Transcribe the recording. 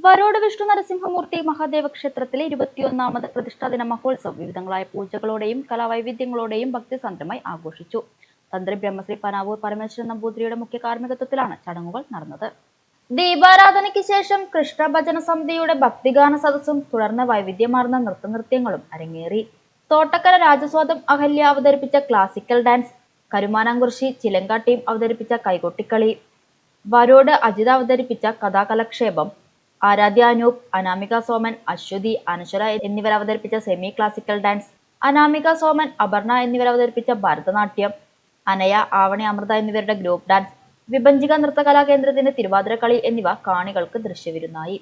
വരോട് വിഷ്ണു നരസിംഹമൂർത്തി മഹാദേവ ക്ഷേത്രത്തിലെ 21ാമത് പ്രതിഷ്ഠാദിന മഹോത്സവം വിവിധങ്ങളായ പൂജകളോടെയും കലാവൈവിധ്യങ്ങളോടെയും ഭക്തിസാന്ദ്രമായി ആഘോഷിച്ചു. തന്ത്രി ബ്രഹ്മശ്രീ പനാവൂർ പരമേശ്വരൻ നമ്പൂതിരിയുടെ മുഖ്യ കാർമ്മികത്വത്തിലാണ് ചടങ്ങുകൾ നടന്നത്. ദീപാരാധനയ്ക്ക് ശേഷം കൃഷ്ണ ഭജന സമിതിയുടെ ഭക്തിഗാന സദസ്സും തുടർന്ന് വൈവിധ്യമാർന്ന നൃത്തനൃത്യങ്ങളും അരങ്ങേറി. തോട്ടക്കര രാജസ്വാദം അഹല്യ അവതരിപ്പിച്ച ക്ലാസിക്കൽ ഡാൻസ്, കരുമാനാംകുറിശി ചിലങ്ക ടീം അവതരിപ്പിച്ച കൈകൊട്ടിക്കളി, വരോട് അജിത അവതരിപ്പിച്ച കഥാകലക്ഷേപം, ആരാധ്യ അനൂപ്, അനാമിക സോമൻ, അശ്വതി, അനശ്വര എന്നിവർ അവതരിപ്പിച്ച semi classical dance, Anamika Soman, Aparna എന്നിവർ അവതരിപ്പിച്ച ഭരതനാട്യം, അനയ, ആവണി, അമൃത എന്നിവരുടെ ഗ്രൂപ്പ് ഡാൻസ്, വിഭജിക നൃത്തകലാകേന്ദ്രത്തിന്റെ തിരുവാതിരക്കളി എന്നിവ കാണികൾക്ക് ദൃശ്യവിരുന്നായി.